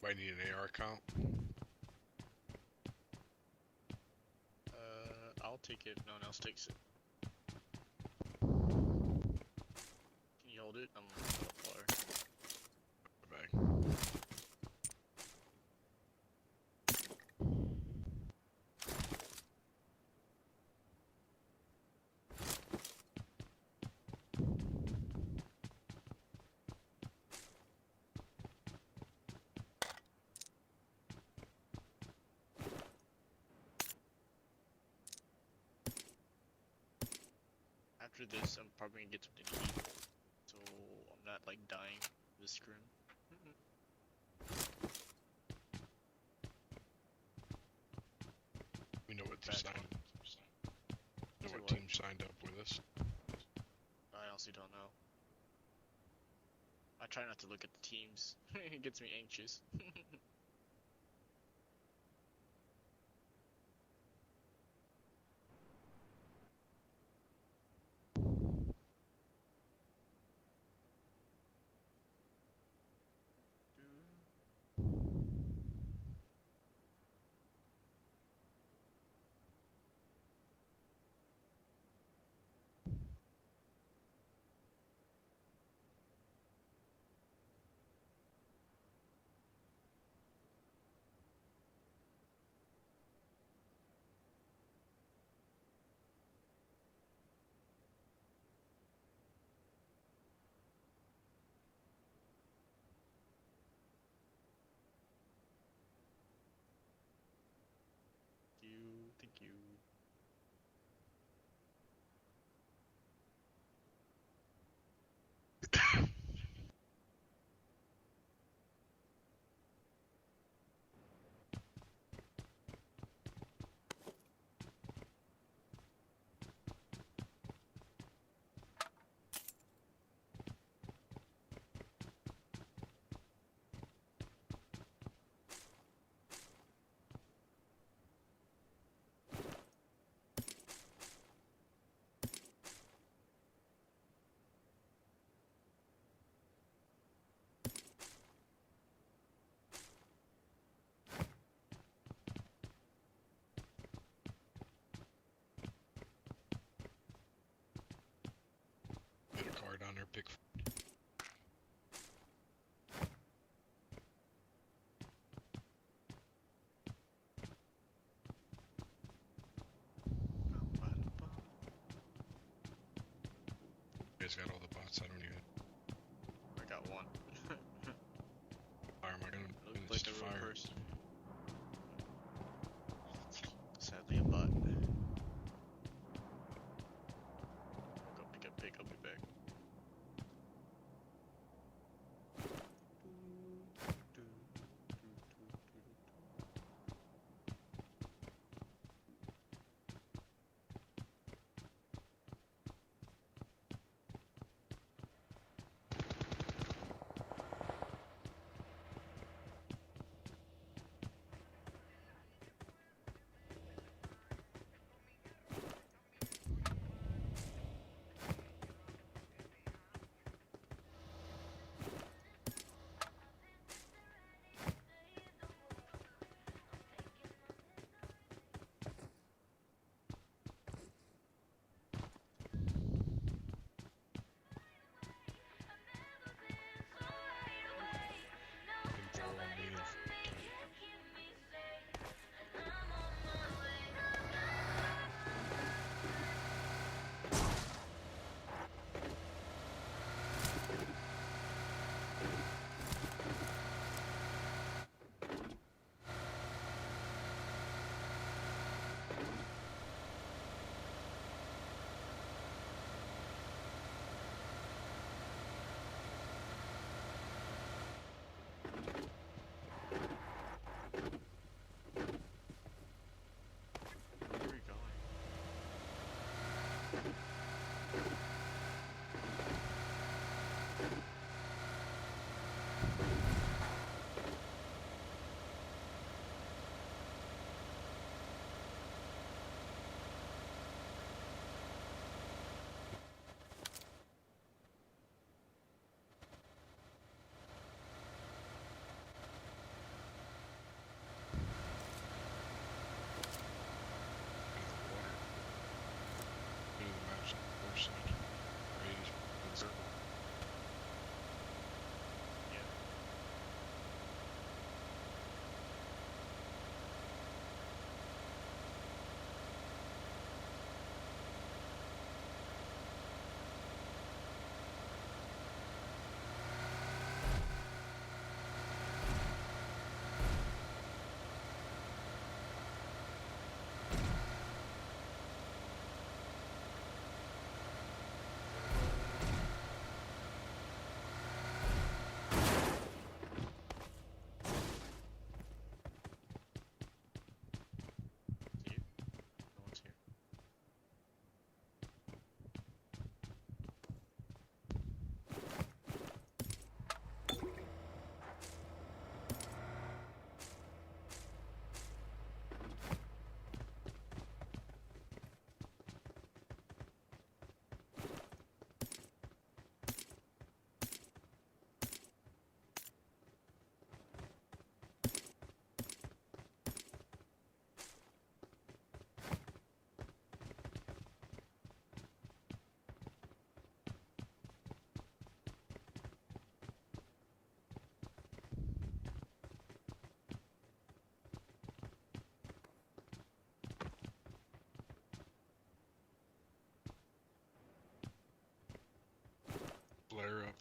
Might need an AR comp. I'll take it if no one else takes it. Can you hold it? I'm on the floor. Bag. After this, I'm probably gonna get something to eat, so I'm not like dying of the scrim. We know what Bad team one. know Say what what? team signed up with us. I honestly don't know. I try not to look at the teams. It gets me anxious. Thank you. Get a card on there, Pickford. You guys got all the bots. I don't even. I got one. Fire am I gonna Looks just like a real fire? person. Sadly, a bot. Go pick up pig. I'll be back.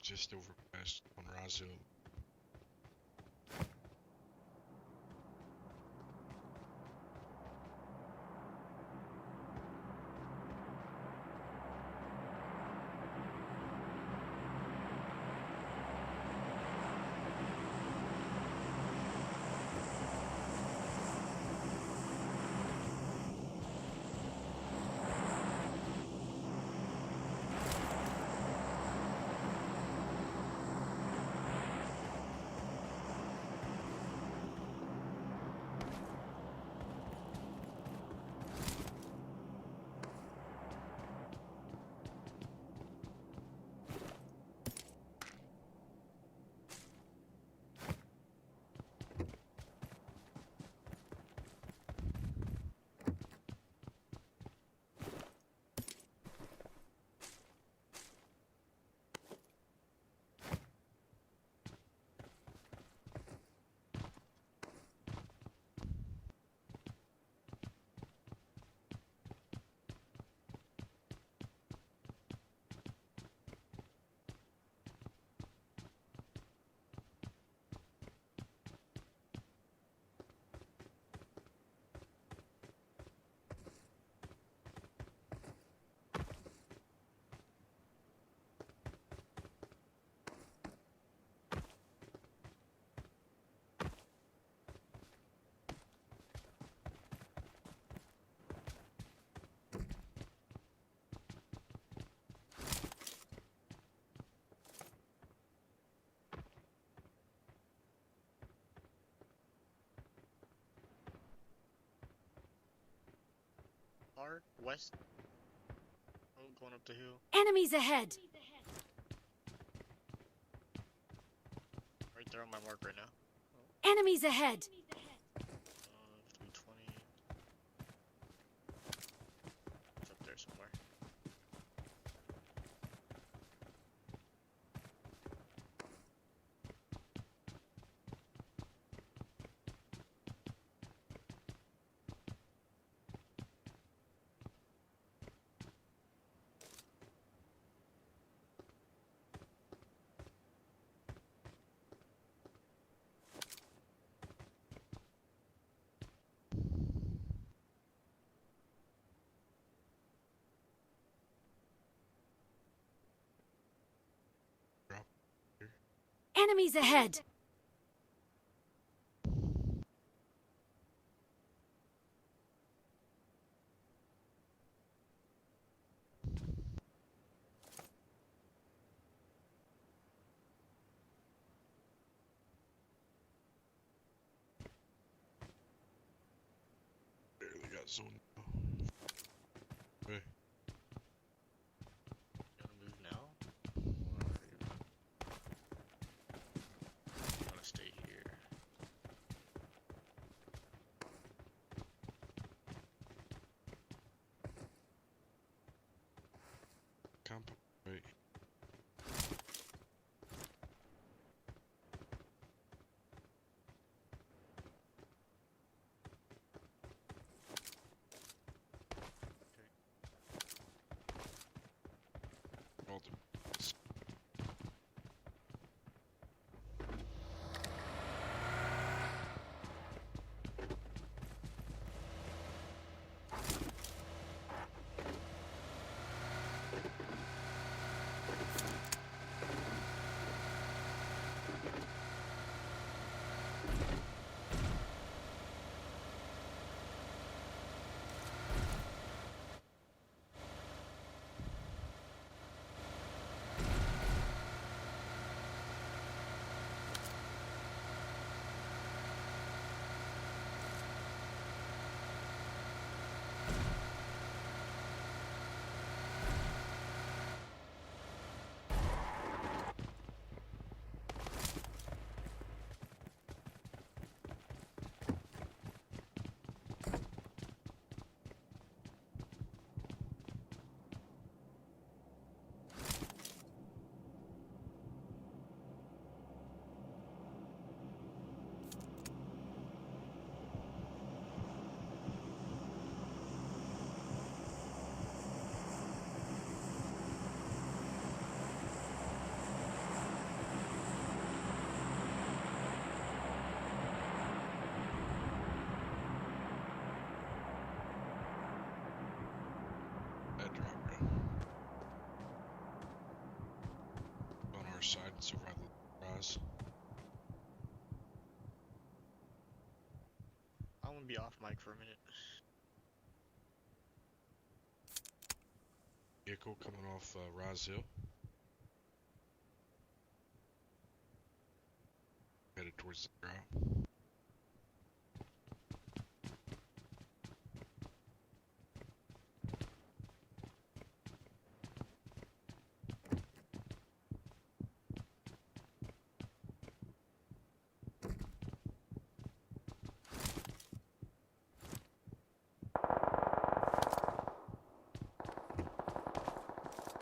just overpassed on Razil. Hard west. Oh, going up the hill. Enemies ahead! Right there on my mark right now. Enemies ahead! 320. It's up there somewhere. Drop here. Enemies ahead! Barely got zoned now. Hey, You wanna move now? Or you wanna stay here? camp. Right. All the Survival rise. I'm gonna be off mic for a minute. Vehicle coming off Rise Hill. Headed towards the ground.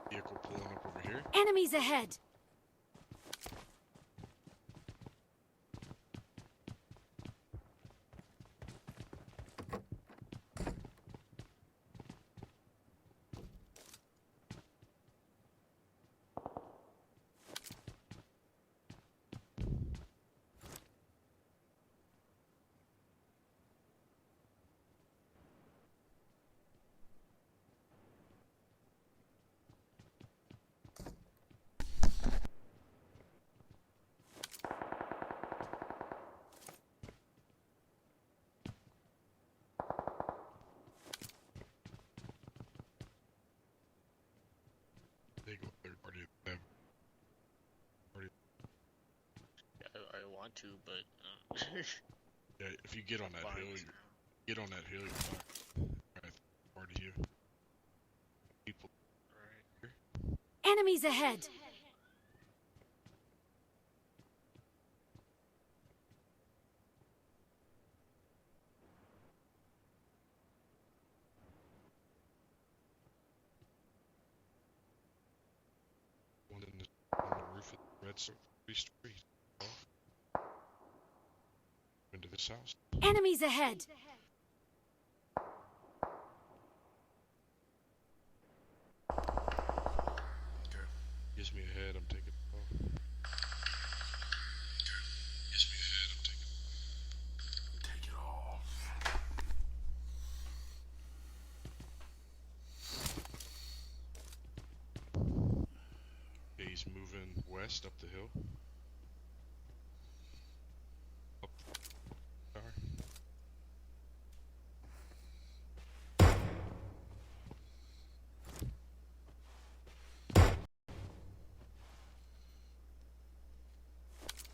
Vehicle pulling up over here. Enemies ahead! They go third party. Yeah, I want to, but Yeah, if you get on that hill, you're fine. Right, part of you. People. Right. Enemies ahead! One on the roof of the red three-story. Into this house. Enemies ahead! Okay. Gives me a head, I'm taking it off. Okay. Gives me a head, I'm taking it off. Take it off. Okay, he's moving west up the hill. Up the tower.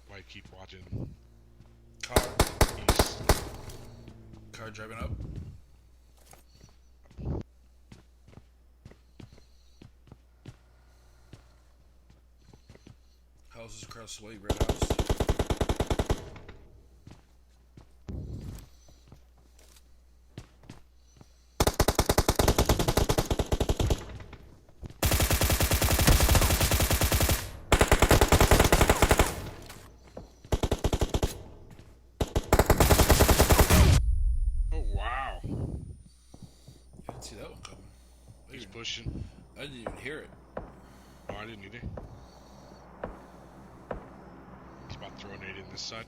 Might keep watching. Car. East. Car driving up. Houses across the way, red house. Oh wow. I didn't see that one coming. He's pushing. I didn't even hear it. No, I didn't either. He's about to throw a nade in this side.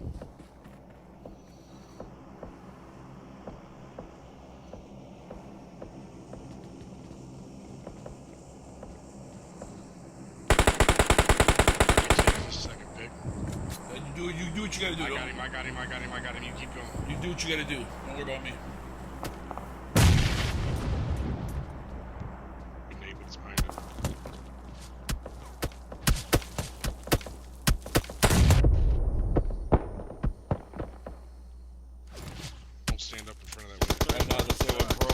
Second pick. You do what you gotta do. I got him. You keep going. You do what you gotta do. Don't worry about me. Good nade, but it's behind him. Don't stand up in front of that window. I know, that's why I'm pro.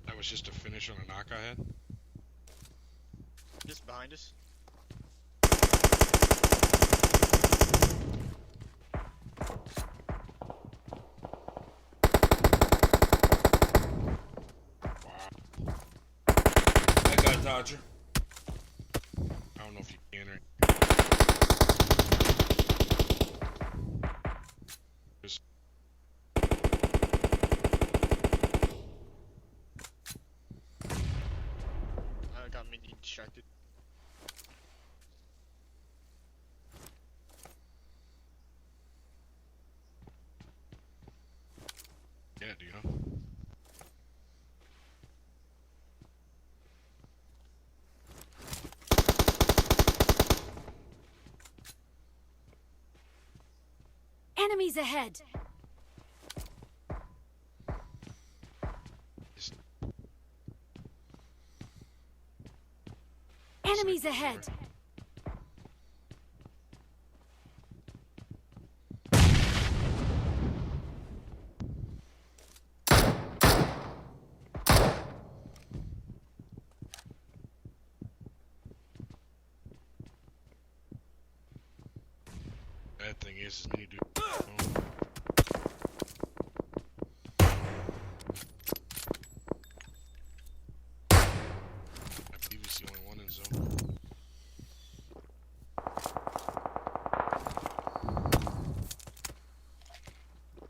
That was just a finish on a knock I had. just behind us. I got Dodger. I don't know if you can or just at, do you know? Enemies ahead. Just Enemies ahead. bad thing is when you do. I believe he's the only one in zone.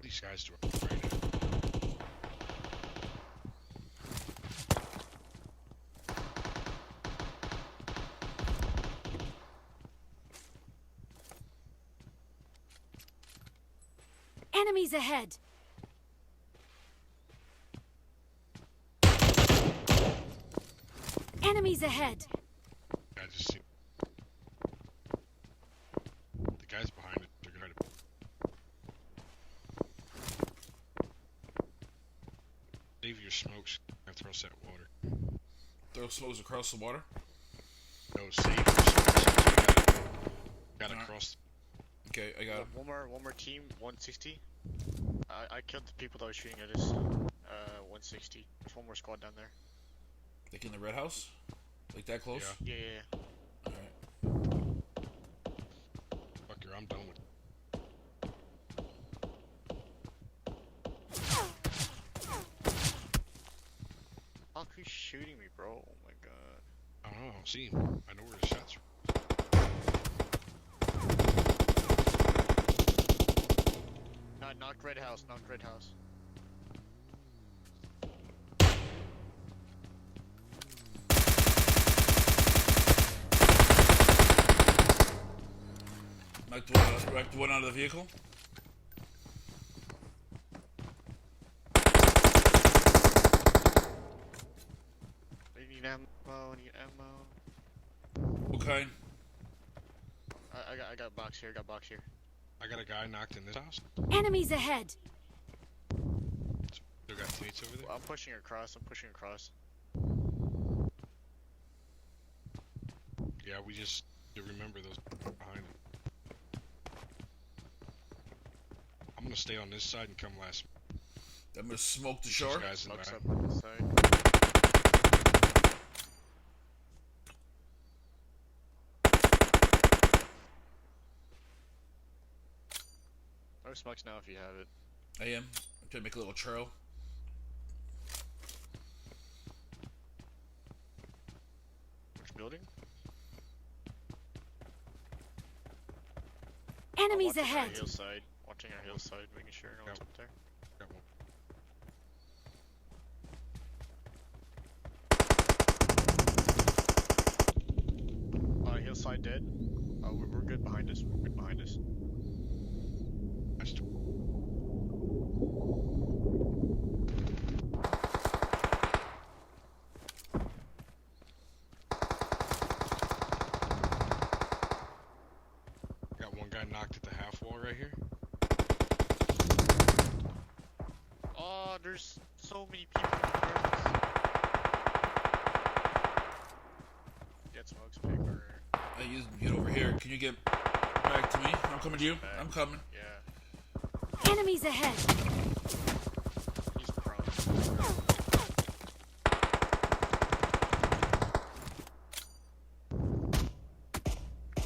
These guys do it right now. Enemies ahead. Enemies ahead. I just see the guys behind it. They're gonna save your smokes after us that water. Throw smokes across the water. No, save your smokes. Gotta Alright. cross. Okay, I got him. One more team, 160. I killed the people that were shooting at us. 160. There's one more squad down there. Like in the red house? Like that close? Yeah. Yeah. Alright. Fucker, I'm done with it. How could you shooting me, bro? Oh my god. I don't know. I don't see him. I know where the shots are. Knocked red house. Knocked red house. Knocked one out of the vehicle. I need ammo. I need ammo. What kind? I got a box here. Box here. I got a guy knocked in this house. Enemies ahead. Still got teammates over there. I'm pushing across. Yeah, we just to remember those behind it. I'm gonna stay on this side and come last. I'm gonna smoke the These shore. guys in the Smokes back. up on the side. No smokes now if you have it. I am. I'm trying to make a little trail. Which building? Enemies Watching ahead. Our hillside. Watching our hillside, making sure no one's Yep. up there. Got one. Hillside dead. We're good behind us. We're good behind us. That's two. Got one guy knocked at the half wall right here. Oh, there's so many people in the barracks. Get smokes, Pickford. You get over here. Can you get back to me? I'm coming to you. I'm coming. Yeah, Enemies ahead. he's prone.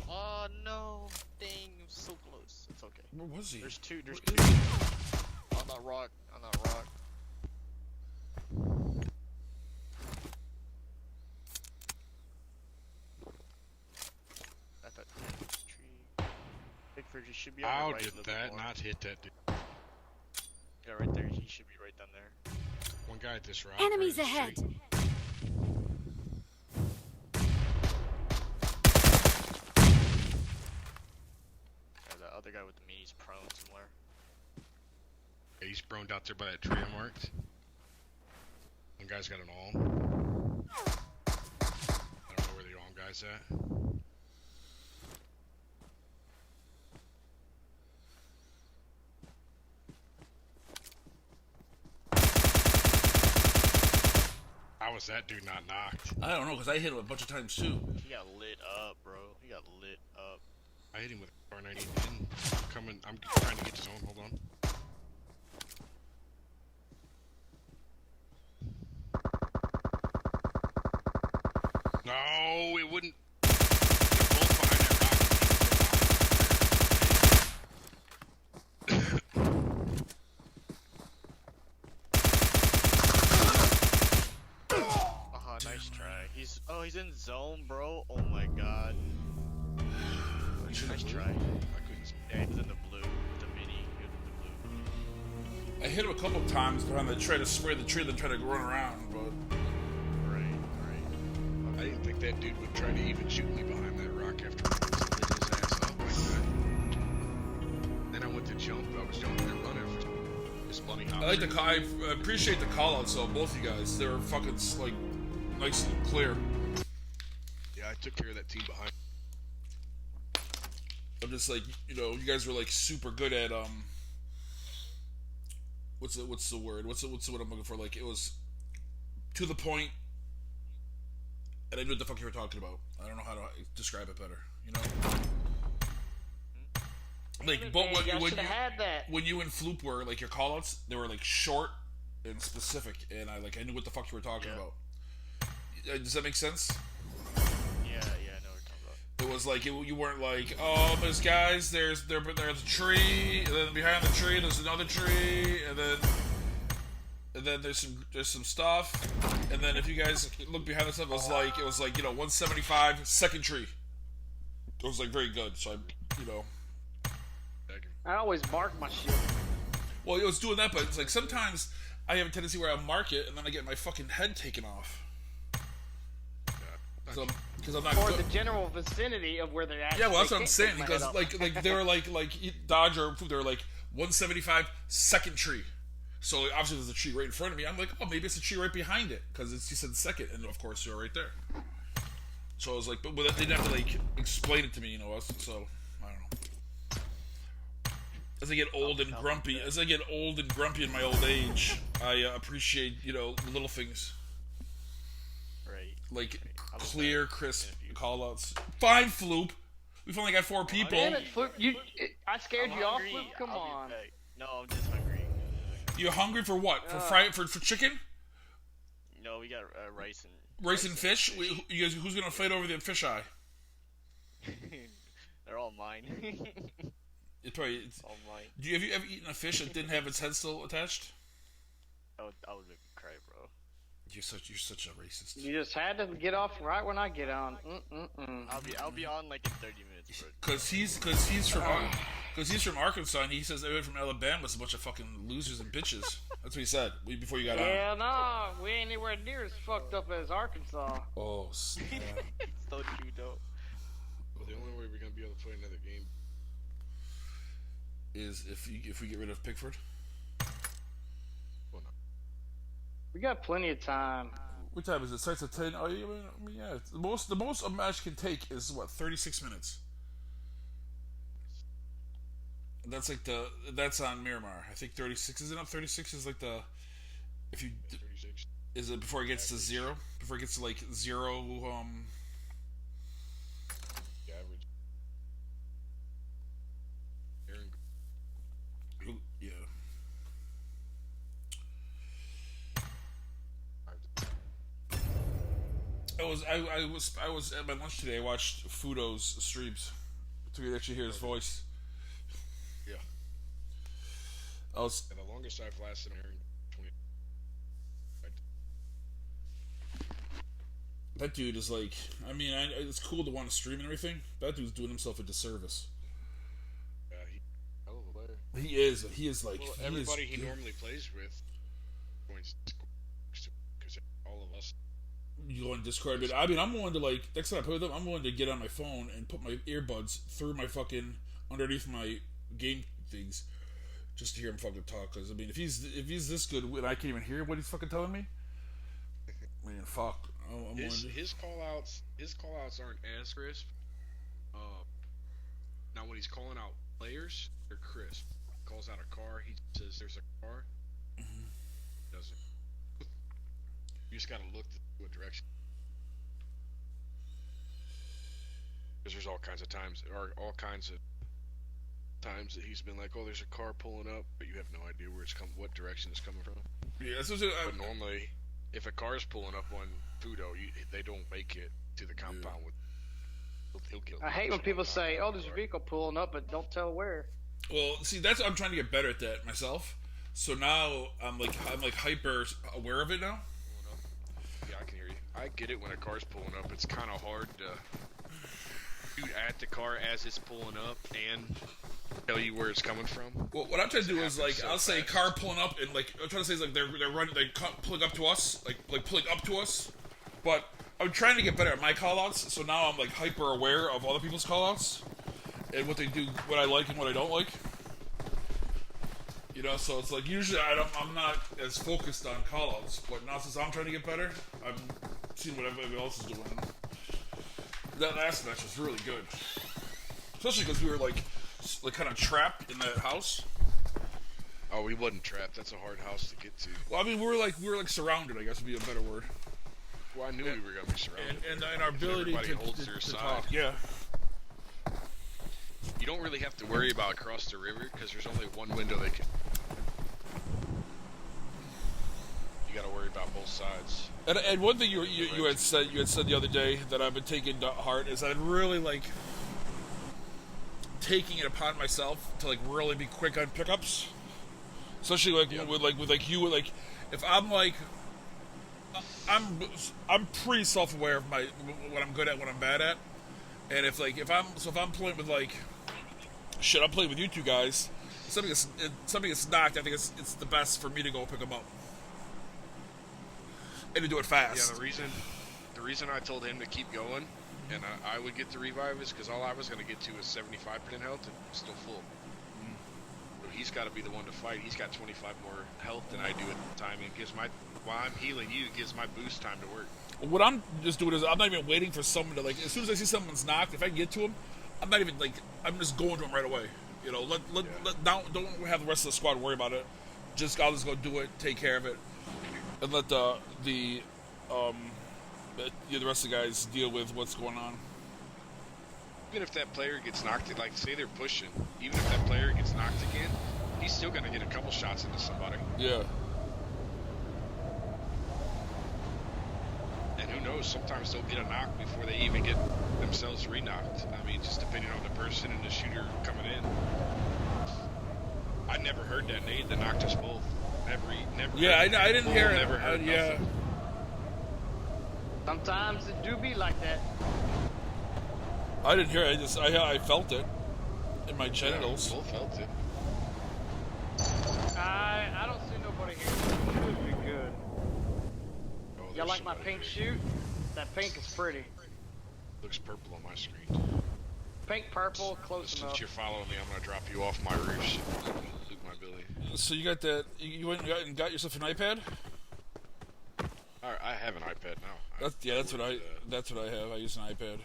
Oh no! Dang, I'm so close. It's okay. Where was he? There's two. Where On is he? that rock. On that rock. At that tree. Pickford, you should be on How the right a did little bit that more. not hit that dude? Yeah, right there. He should be right down there. One guy at this rock. Enemies right at ahead. the tree. Yeah, the other guy with the mini's prone somewhere. He's broned out there by that tree I marked. One guy's got an alm. I don't know where the alm guy's at. How was that dude not knocked? I don't know, because I hit him a bunch of times too. He got lit up, bro. He got lit up. I hit him with a R90. I'm trying to get to zone. Hold on. No, it wouldn't. They're both behind that rock. Nice try. He's in zone, bro. Oh my god. Nice try. I couldn't see. Yeah, he was in the blue. The mini. He was in the blue. I hit him a couple of times behind the tree to spray the tree, then try to run around, but... I didn't think that dude would try to even shoot me behind that rock after I lit his ass up like that. Then I went to jump. I was jumping and running for this bloody hop. I appreciate the call-outs, though, both of you guys. They were fucking, like, nice and clear. Yeah, I took care of that team behind. I'm just like, you know, you guys were like super good at what's the word? What's the word I'm looking for? Like, it was to the point, and I knew what the fuck you were talking about. I don't know how to describe it better, you know. Like, but when you and Floop were like your callouts, they were like short and specific, and I knew what the fuck you were talking about. Does that make sense? Yeah, I know what you're talking about. It was like you weren't like, oh, there's guys, there's a tree, and then behind the tree there's another tree, and then there's some stuff, and then if you guys look behind the stuff, it was like 175 second tree. It was like very good, so I always mark my shit. Well, it was doing that, but it's like sometimes I have a tendency where I mark it and then I get my fucking head taken off. Because I'm not or good. the general vicinity of where they're at. Yeah, well, that's what I'm saying. Because like they were like Dodger, they were like 175 second tree. So obviously there's a tree right in front of me. I'm like, oh, maybe it's a tree right behind it because you said second, and of course you're right there. So I was like, but they didn't have to like explain it to me, So I don't know. As I get old and grumpy, in my old age, I appreciate the little things. Right. Like clear, crisp call-outs. Fine, Floop. We've only got 4 people. Damn it, Floop. I scared you off, Floop. Come on. No, I'm just hungry. You're hungry for what? For chicken? No, we got rice and fish. You guys, who's gonna fight over the fish eye? They're all mine. It's all mine. Have you ever eaten a fish that didn't have its head still attached? I would make me cry, bro. You're such a racist. You just had to get off right when I get on. I'll be on like in 30 minutes, bro. Cause he's from Arkansas, and he says everyone from Alabama is a bunch of fucking losers and bitches. That's what he said before you got on. Yeah, no, we ain't anywhere near as fucked up as Arkansas. Oh, snap. It's so true, though. Well, the only way we're gonna be able to play another game is if we get rid of Pickford. Well, no. We got plenty of time. What time is it? Starts at 10. Oh, I mean, yeah. The most a match can take is what, 36 minutes. That's like that's on Miramar. I think 36 is it up. 36 is like the if you 36. Is it before it gets to 0? Before it gets to like 0. The average. Yeah. I was at my lunch today. I watched Fudo's streams to actually hear his voice. Yeah. And the longest I've lasted here in 20. That dude is like, I mean, it's cool to want to stream and everything. That dude's doing himself a disservice. Yeah, hell of a player. He is. He is like. Well, everybody he normally plays with points because all of us. You go on Discord, but I mean, I'm willing to like. Next time I play with him, I'm willing to get on my phone and put my earbuds through my fucking underneath my game things, just to hear him fucking talk. Because I mean, if he's this good and I can't even hear what he's fucking telling me, man, fuck. His call outs aren't as crisp. Now when he's calling out players, they're crisp. He calls out a car, he says there's a car. Doesn't. You just gotta look to what direction. Because there's all kinds of times that he's been like, oh, there's a car pulling up, but you have no idea what direction it's coming from. Yeah, but normally, if a car is pulling up on Fudo, they don't make it to the compound with. He'll kill. I hate when people say, "Oh, there's a vehicle pulling up," but don't tell where. Well, see, I'm trying to get better at that myself. So now I'm like hyper aware of it now. Yeah, I can hear you. I get it when a car's pulling up. It's kind of hard to shoot at the car as it's pulling up and tell you where it's coming from. Well, what I'm trying to do is like I'll say car pulling up and like I'm trying to say is like they're running, pulling up to us, like pulling up to us, but I'm trying to get better at my callouts. So now I'm like hyper aware of other people's callouts and what they do, what I like and what I don't like. You know, so it's like usually I'm not as focused on callouts, but now since I'm trying to get better, I'm seeing what everybody else is doing. That last match was really good, especially because we were like kind of trapped in that house. Oh, we wasn't trapped. That's a hard house to get to. Well, I mean, we were like surrounded, I guess would be a better word. Well, I knew we were gonna be surrounded. And our ability to talk. Yeah. You don't really have to worry about across the river because there's only one window they can. You got to worry about both sides. And one thing you had said the other day that I've been taking to heart is I'd really like taking it upon myself to like really be quick on pickups, especially like with you if I'm like I'm pretty self-aware of what I'm good at, what I'm bad at, and if I'm playing with like shit, I'm playing with you two guys. Something gets knocked. I think it's the best for me to go pick them up and to do it fast. Yeah, the reason I told him to keep going and I would get the revive is because all I was going to get to is 75% health and still full. So he's got to be the one to fight. He's got 25 more health than I do at the time. And while I'm healing you, it gives my boost time to work. What I'm just doing is I'm not even waiting for someone to like. As soon as I see someone's knocked, if I can get to him, I'm not even like. I'm just going to him right away. You know, don't have the rest of the squad worry about it. I'll just go do it, take care of it, and let the rest of the guys deal with what's going on. Even if that player gets knocked, like say they're pushing, even if that player gets knocked again, he's still gonna get a couple shots into somebody. Yeah. And who knows? Sometimes they'll get a knock before they even get themselves re-knocked. I mean, just depending on the person and the shooter coming in. I never heard that nade that knocked us both. Never. Yeah, I didn't hear it. Never heard yeah. Sometimes it do be like that. I didn't hear it. I felt it in my genitals. Yeah, we both felt it. I don't see nobody here. It should be good. Oh, Y'all like my pink shoot? That pink is pretty. Looks purple on my screen. Pink, purple, close enough. Since you're following me, I'm gonna drop you off my roof. Loot my Billy. So you got that? You went and got yourself an iPad? I have an iPad now. That's what I have. I use an iPad.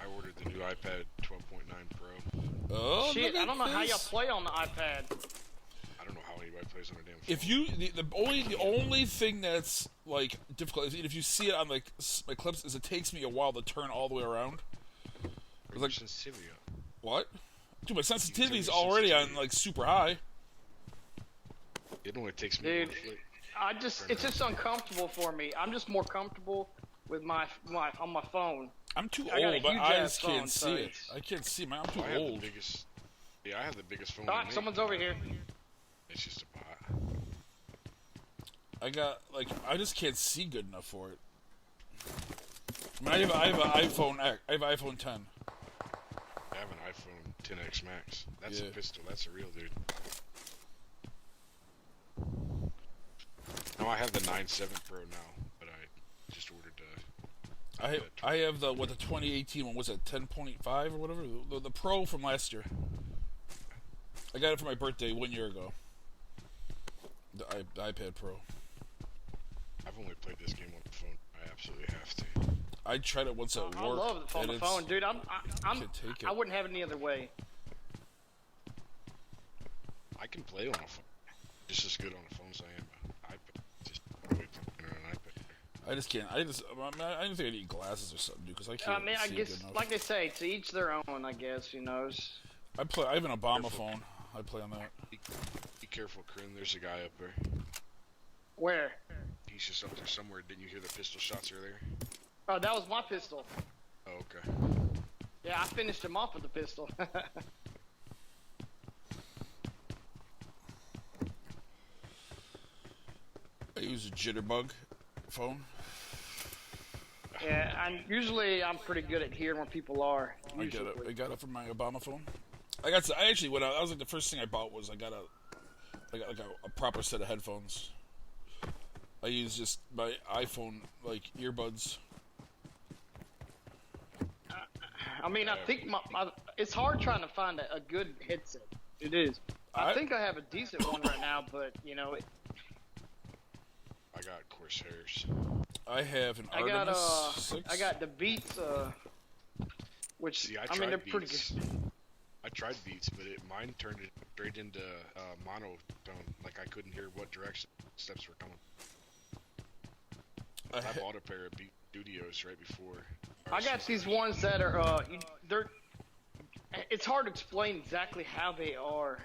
I ordered the new iPad 12.9 Pro. Oh, shit! I don't know how y'all play on the iPad. I don't know how anybody plays on a damn phone. If you the only thing that's like difficult is if you see it on like my clips is it takes me a while to turn all the way around. It's like sensitivity. What? Dude, my sensitivity's already on like super high. It only takes me one flick. It's just uncomfortable for me. I'm just more comfortable with my on my phone. I'm too old. My eyes can't see it. I can't see. I'm too old. I have the biggest phone. Ah, someone's over here. It's just a bot. I just can't see good enough for it. I mean, I have an iPhone X. I have an iPhone 10. I have an iPhone 10X Max. That's a pistol. That's a real dude. No, I have the 9.7 Pro now, but I just ordered I have the 2018 one. Was it 10.5 or whatever? The Pro from last year. I got it for my birthday 1 year ago. The iPad Pro. I've only played this game on the phone. I absolutely have to. I tried it once at work. I love it on the phone, dude. I wouldn't have it any other way. I can play on a phone. Just as good on a phone as I am on iPad. Just wait on an iPad. I just can't. I don't think I need glasses or something, dude, because I can't. I mean, I see guess, good enough. like they say, to each their own. I guess, you know. I have an Obama phone. I play on that. Be careful, Corinne. There's a guy up there. Where? He's just up there somewhere. Didn't you hear the pistol shots earlier? Oh, that was my pistol. Oh, okay. Yeah, I finished him off with the pistol. I use a jitterbug phone. Yeah, I'm pretty good at hearing where people are. I got it from my Obama phone. That was like the first thing I bought was I got like a proper set of headphones. I use just my iPhone like earbuds. I mean, I think it's hard trying to find a good headset. It is. I think I have a decent one right now, but you know. I got Corsairs. I have an Artemis 6. I got the Beats, which See, I mean they're Beats. pretty good. I tried Beats, but mine turned it straight into monotone. Like I couldn't hear what direction steps were coming. I bought a pair of Beat Studios right before. I got these ones that are they're. It's hard to explain exactly how they are.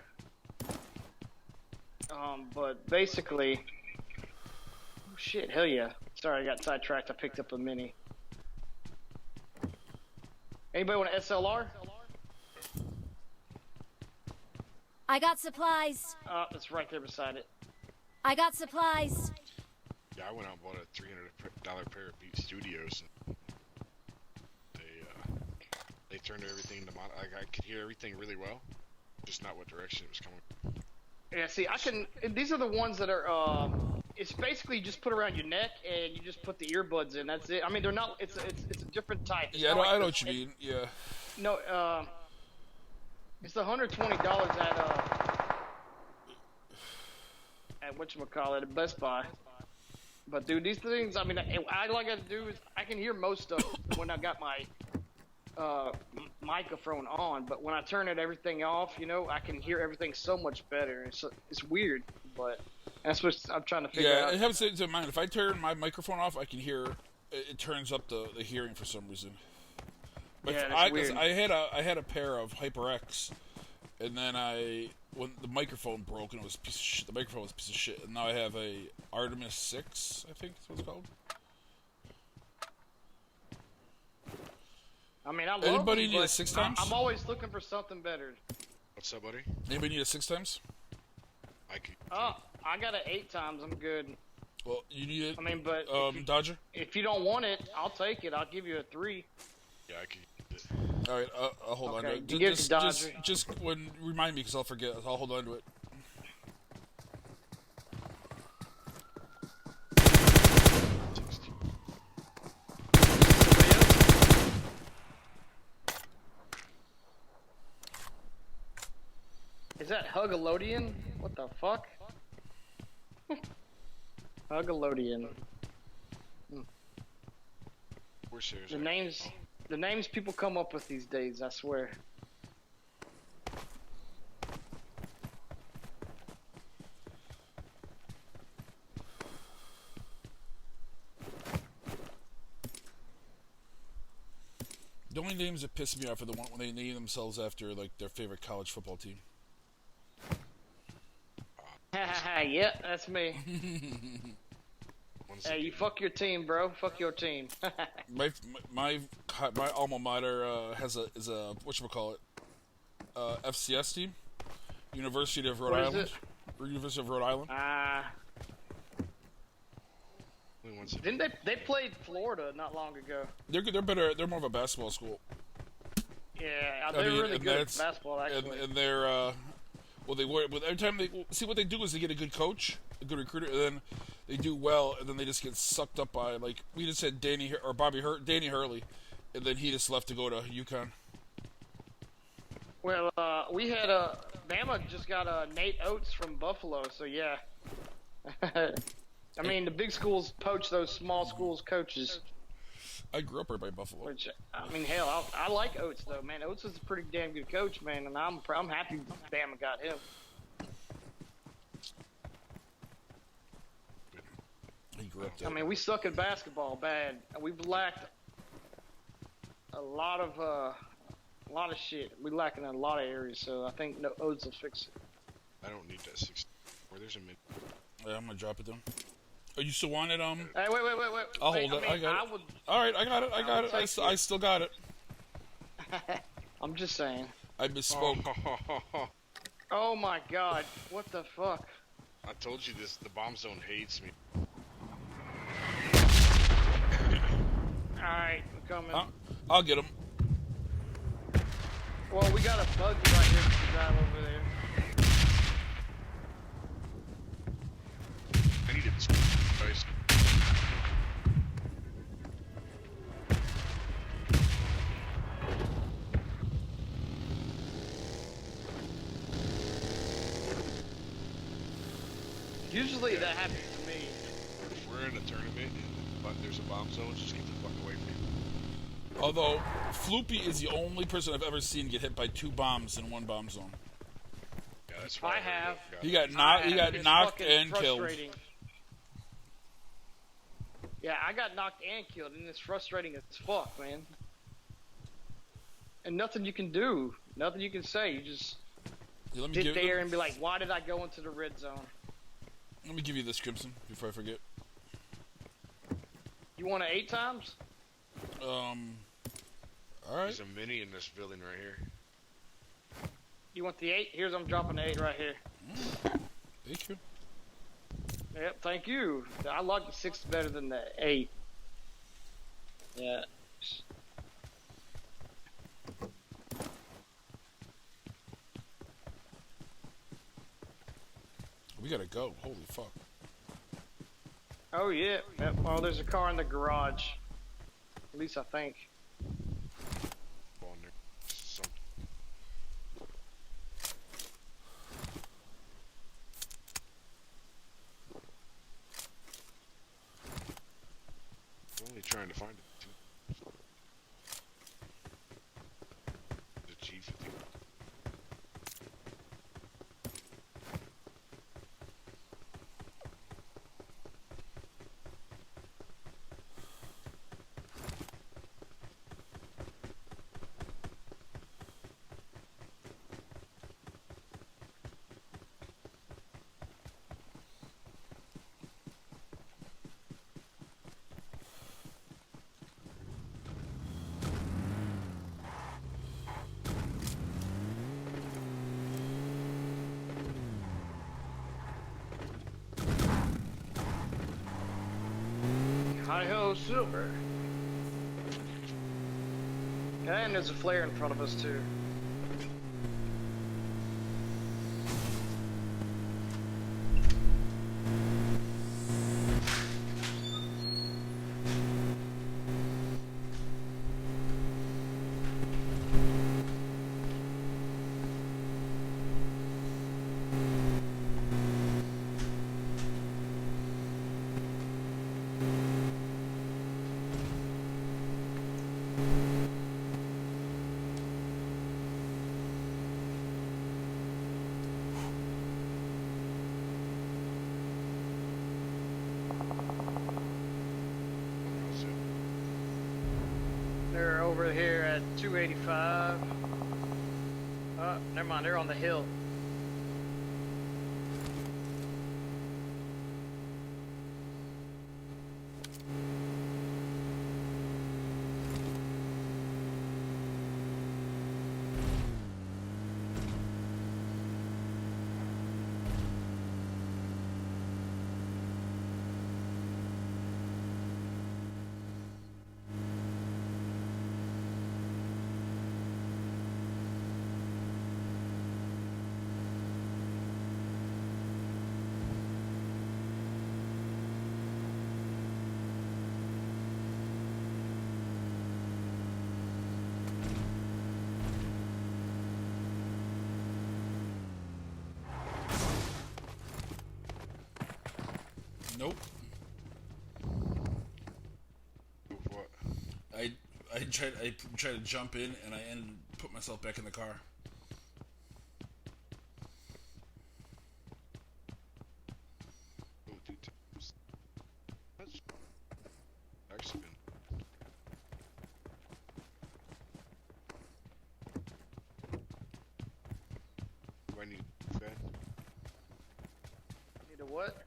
But basically. Shit, hell yeah. Sorry, I got sidetracked. I picked up a mini. Anybody want an SLR? I got supplies. It's right there beside it. I got supplies. Yeah, I went out and bought a $300 pair of Beat Studios. And they turned everything to I could hear everything really well, just not what direction it was coming. Yeah, see, these are the ones that are, it's basically you just put around your neck and you just put the earbuds in. That's it. I mean, they're not, it's a different type. Yeah, I know what you mean. Yeah. No, it's $120 at whatchamacallit, at Best Buy. But dude, these things, I mean, all I gotta do is, I can hear most stuff when I got my, microphone on, but when I turn everything off, you know, I can hear everything so much better. It's weird, but that's what I'm trying to figure out. Yeah, it has to mind. If I turn my microphone off, I can hear it turns up the hearing for some reason. But yeah, that's weird. I had a pair of HyperX, and then when the microphone broke and it was a piece of shit. The microphone was a piece of shit, and now I have a Artemis 6, I think that's what it's called. I mean, I love Anybody them, need a but 6 times? I'm always looking for something better. What's up, buddy? Anybody need a 6 times? I could. Oh, I got an 8 times. I'm good. Well, you need it. I mean, but Dodger. if you don't want it, I'll take it. I'll give you a 3. Yeah, I could. All right, I'll hold on to it. You get the Dodger. Just remind me because I'll forget. I'll hold on to it. Is that Hugalodian? What the fuck? Hugalodian. Corsairs. The names people come up with these days, I swear. The only names that piss me off are the one when they name themselves after like their favorite college football team. Yeah, that's me. Hey, you fuck your team, bro. Fuck your team. my alma mater is a whatchamacallit, FCS team, University of Rhode Island. University of Rhode Island. Didn't they played Florida not long ago? They're better. They're more of a basketball school. Yeah, they're really good at basketball actually. And they're well, they were. But every time they see what they do is they get a good coach, a good recruiter, and then they do well, and then they just get sucked up by like we just had Danny Hurley, and then he just left to go to UConn. Well, we had Bama just got Nate Oates from Buffalo, so yeah. I mean, the big schools poach those small schools coaches. I grew up right by Buffalo. Which, I mean, hell, I like Oates though, man. Oates is a pretty damn good coach, man, and I'm happy Bama got him. He grew up there. I mean, we suck at basketball bad. We've lacked a lot of shit. We lack in a lot of areas, so I think Oates will fix it. I don't need that 60. Where there's a mid. Yeah, I'm gonna drop it down. Oh, you still want it? Hey, wait. I'll hold it. I got it. All right, I got it. I still got it. I'm just saying. I misspoke. Oh my God! What the fuck? I told you this. The bomb zone hates me. All right, I'm coming. I'll get him. Well, we got a buggy right here to drive over there. I needed this guys. Usually that happens to me. If we're in a tournament but there's a bomb zone, just get the fuck away from me. Although, Floopy is the only person I've ever seen get hit by 2 bombs in one bomb zone. Yeah, that's why I have. He got It's knocked fucking and killed. frustrating. Yeah, I got knocked and killed, and it's frustrating as fuck, man. And nothing you can do, nothing you can say. You just Yeah, let me sit give there and be like, "Why did I go into the red zone?" Let me give you this, Crimson, before I forget. You want it 8 times? All right. There's a mini in this building right here. You want the 8? I'm dropping the 8 right here. Thank you. Yep, thank you. I like the 6 better than the 8. Yeah. We gotta go. Holy fuck. Oh yeah. Yep. Oh, there's a car in the garage. At least I think. Go on there. Some... I'm only trying to find it. The G50. Hi-ho, silver. And there's a flare in front of us, too. They're over here at 285. Oh, never mind, they're on the hill. Nope. What? I tried to jump in and I put myself back in the car. Oh, dude, that's actually been. Do I need fed? Need a what?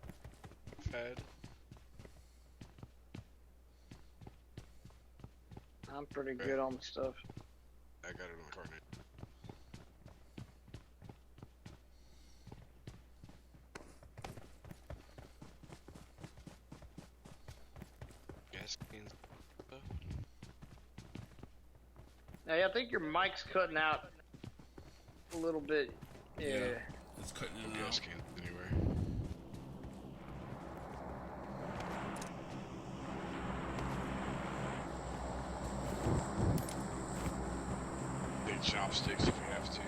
Fed? I'm pretty good on the stuff. I got it on my car now. Gas cans. Hey, I think your mic's cutting out a little bit. Yeah. It's cutting in and Gas out. cans anywhere. Big chopsticks if you have to.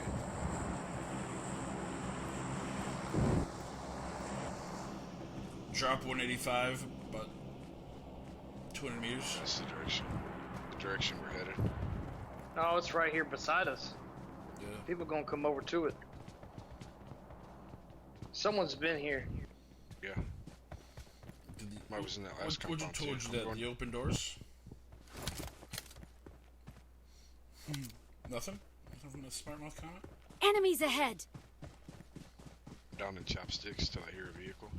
Drop 185, about 200 meters. That's the direction we're headed. No, it's right here beside us. Yeah. People gonna come over to it. Someone's been here. Yeah. I was in that last What you compound, told too. you that? The open doors? Nothing? Nothing from the smart mouth comment? Enemies ahead. Down in chopsticks till I hear a vehicle.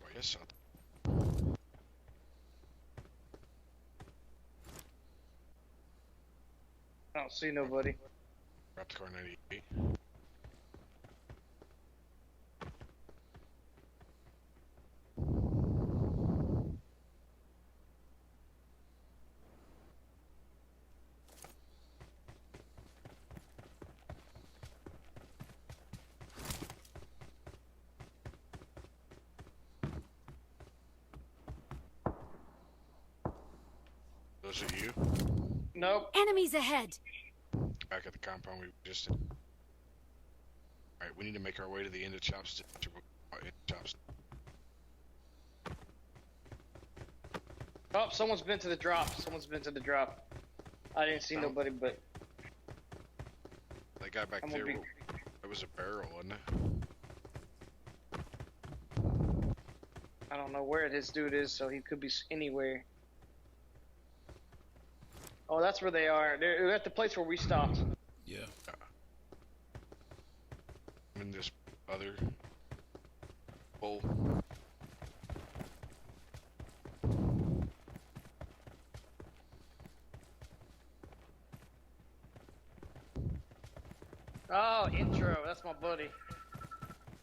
Well, yes, I don't see nobody. Drop the car 98. Those are you? Nope. Enemies ahead. Back at the compound we just did. Alright, we need to make our way to the end of chopstick. Oh, someone's been to the drop. Someone's been to the drop. I didn't see nobody, but That guy back I'm there, gonna be- that was a barrel, wasn't it? I don't know where this dude is, so he could be anywhere. Oh, that's where they are. They're at the place where we stopped. Yeah. I'm in this other bowl. Oh, intro. That's my buddy.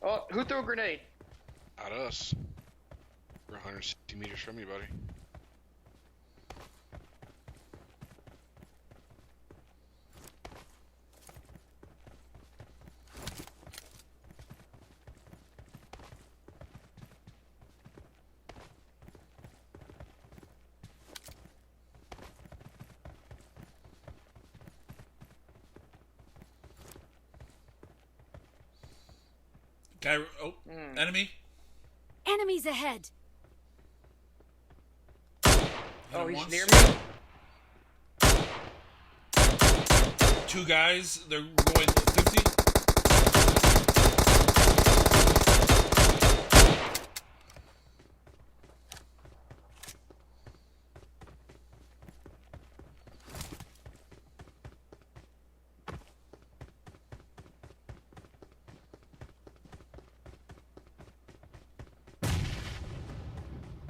Oh, who threw a grenade? Not us. We're 160 meters from you, buddy. Guy. Oh, enemy. Enemies ahead. Hit Oh, him he's once. near me. Two guys. They're going 50.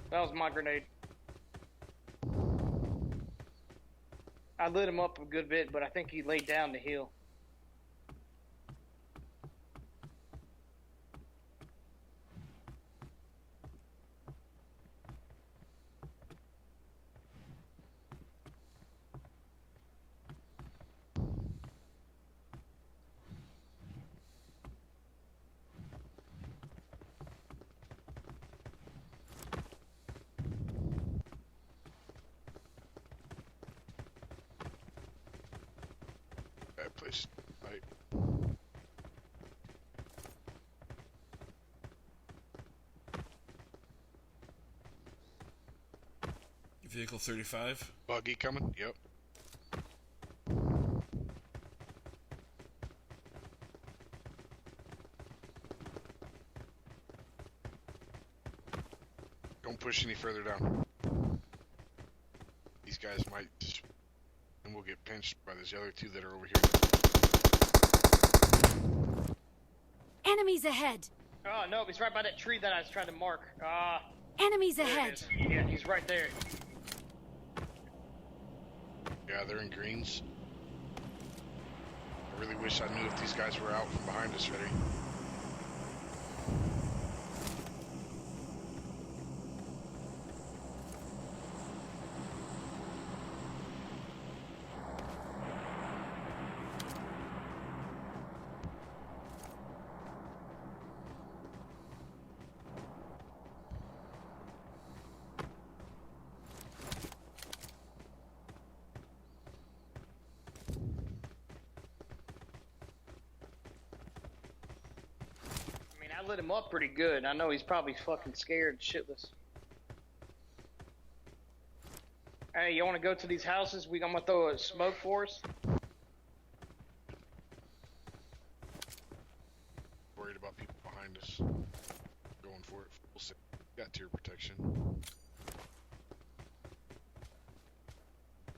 That was my grenade. I lit him up a good bit, but I think he laid down to heal. place. Right. Vehicle 35. Buggy coming. Yep. Don't push any further down. These guys might just, and we'll get pinched by these other two that are over here. Enemies ahead. Oh no, he's right by that tree that I was trying to mark. Enemies There it ahead. is. Yeah, he's right there. Yeah, they're in greens. I really wish I knew if these guys were out from behind us ready. I lit him up pretty good. I know he's probably fucking scared shitless. Hey, you want to go to these houses? I'm gonna throw a smoke for us. Worried about people behind us. Going for it. We'll see. Got tier protection.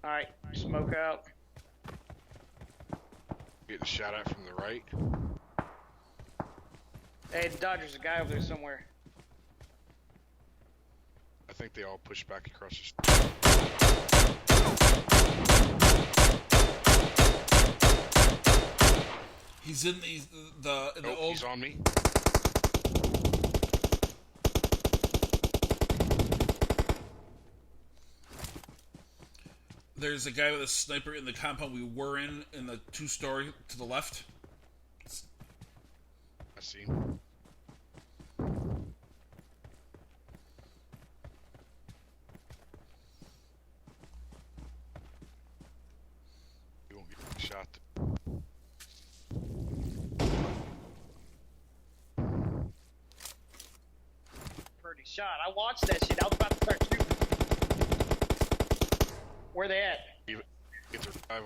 Alright, smoke out. Getting shot at from the right. Hey, Dodger's a guy over there somewhere. I think they all push back across the street. He's in the Nope, old. he's on me. There's a guy with a sniper in the compound we were in the 2-story to the left. I see him. You won't get shot. Pretty shot. I watched that shit. I was about to start shooting. Where they at? Get their five.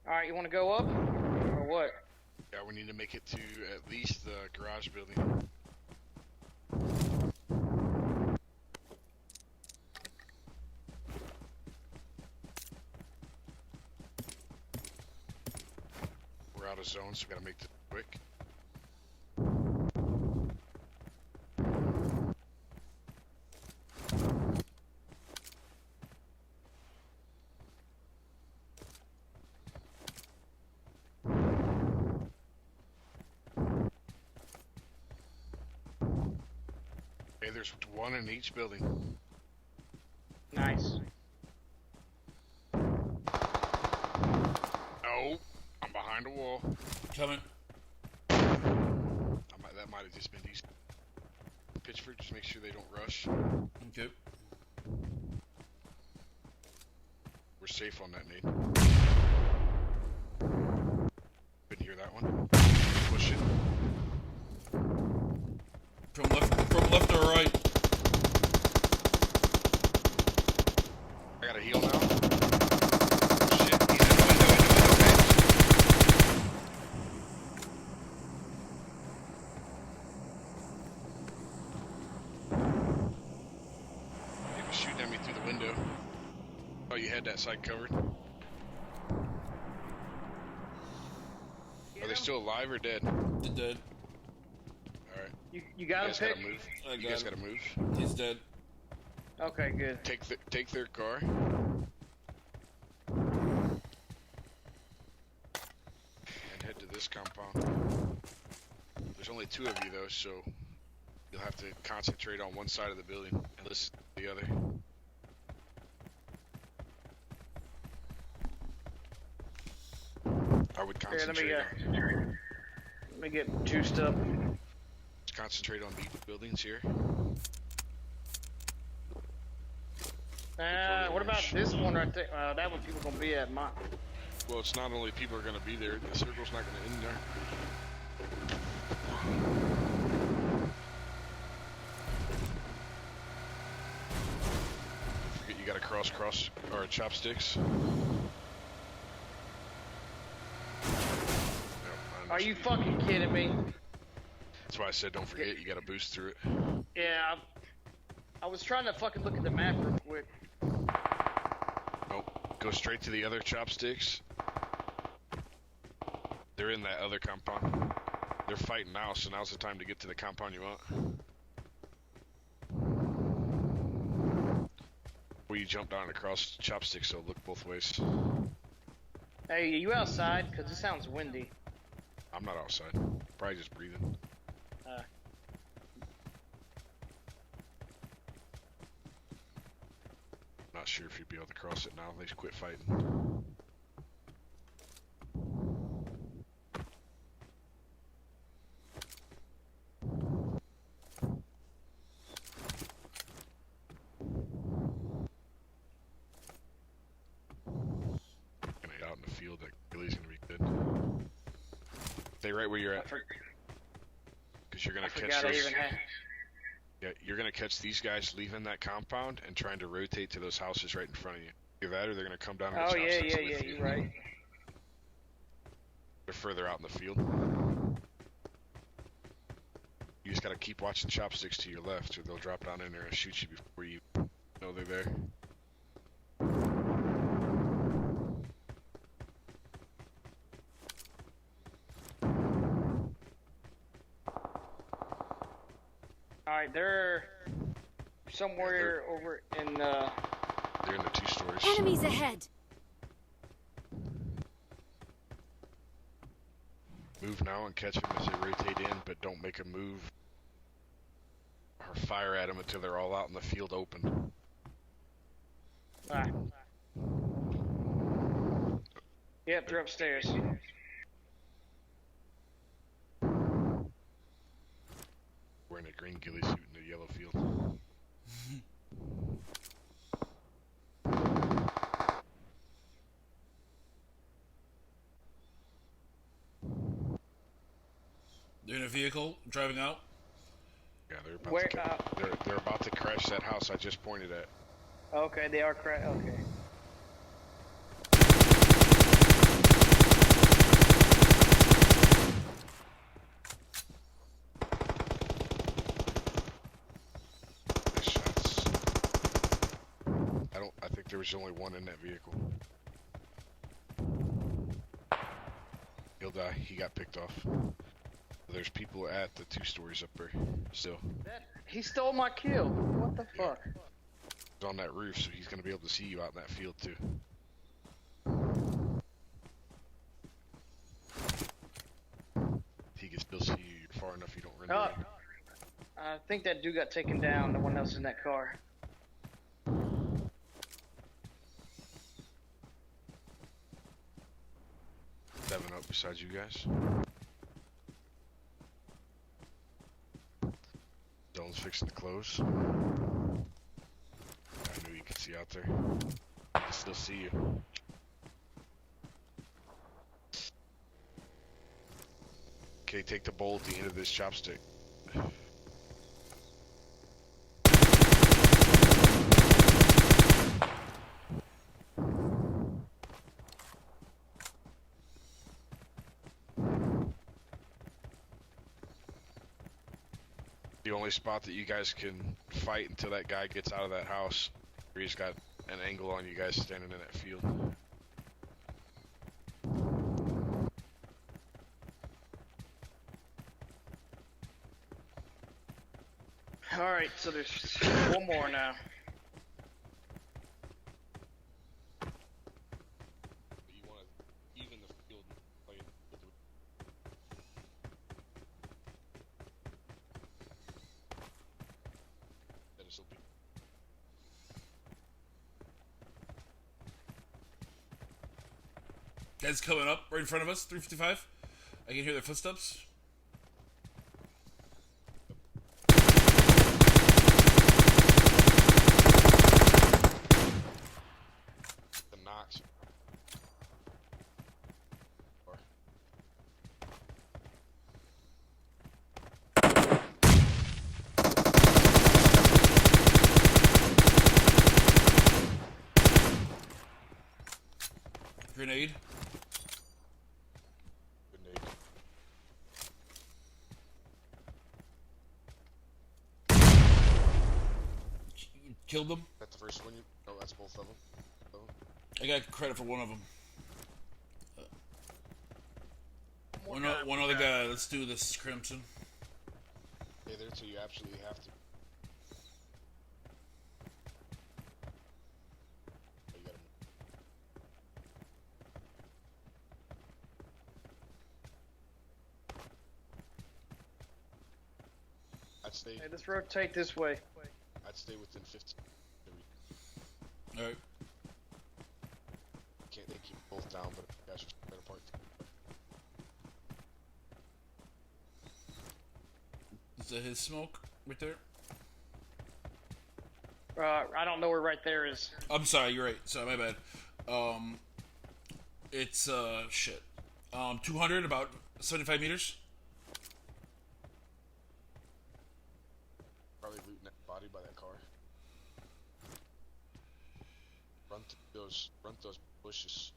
Alright, you want to go up? Or what? Yeah, we need to make it to at least the garage building. We're out of zone, so we gotta make this quick. Okay, there's one in each building. Nice. Oh, I'm behind a wall. Coming. That might have just been decent. Pitchford, just make sure they don't rush. Okay. We're safe on that nade. Couldn't hear that one. Push it. From left or right. I gotta heal now. Shit, he's in the window, man. He was shooting at me through the window. Oh, you had that side covered. Are they still alive or dead? He's dead. Alright. You got You him, guys gotta Pick? move. I You got guys him. gotta move. He's dead. Okay, good. Take their car. And head to this compound. There's only two of you though, so you'll have to concentrate on one side of the building and listen to the other. I would Here, concentrate let me get juiced up. concentrate on these buildings here. What about this one right there? That one people gonna be at. Well, it's not only people are going to be there, the circle's not going to end there. Don't forget you got to cross, or chopsticks. Are you fucking kidding me? That's why I said don't forget, you got to boost through it. Yeah, I was trying to fucking look at the map real quick. Nope, go straight to the other chopsticks. They're in that other compound. They're fighting now, so now's the time to get to the compound you want. Where you jump down across chopsticks, so look both ways. Hey, are you outside? Cause it sounds windy. I'm not outside. Probably just breathing. Not sure if you'd be able to cross it now. They just quit fighting. Out in the field, that Billy's gonna be good. Stay right where you're at. Because you're gonna catch those. Yeah, you're gonna catch these guys leaving that compound and trying to rotate to those houses right in front of you. Either that, or they're gonna come down. Oh yeah, you're right. They're further out in the field. You just gotta keep watching chopsticks to your left, or they'll drop down in there and shoot you before you know they're there. Alright, they're somewhere over in They're in the 2 stories. Enemies ahead. Move now and catch them as they rotate in, but don't make a move or fire at them until they're all out in the field open. Yep, they're upstairs. Wearing a green ghillie suit in the yellow field. They're in a vehicle, driving out. Yeah, they're about to crash that house I just pointed at. Okay, they are okay. Nice shots. I think there was only one in that vehicle. He'll die. He got picked off. There's people at the 2 stories up there still. He stole my kill. What the fuck? He's on that roof, so he's gonna be able to see you out in that field too. He can still see you. You're far enough you don't run away. I think that dude got taken down, the one that was in that car. Seven up beside you guys. Zone's fixing to close. I knew you could see out there. I can still see you. Okay, take the bowl at the end of this chopstick. The only spot that you guys can fight until that guy gets out of that house, where he's got an angle on you guys standing in that field. Alright, so there's one more now. You want to even the field and play it with Guys coming up right in front of us, 355. I can hear their footsteps. the knots. grenade. Grenade. You killed them. That's the first one. No, that's both of them. I got credit for one of them. One other guy. Let's do this, Crimson. Stay there till you absolutely have to. Oh, you gotta I'd stay. Hey, let's rotate this way. I'd stay within 15. All right. Can't they keep both down, but you guys are spread apart. Is that his smoke right there? I don't know where right there is. I'm sorry. You're right. Sorry, my bad. It's shit. 200, about 75 meters. Probably looting that body by that car. Run those bushes.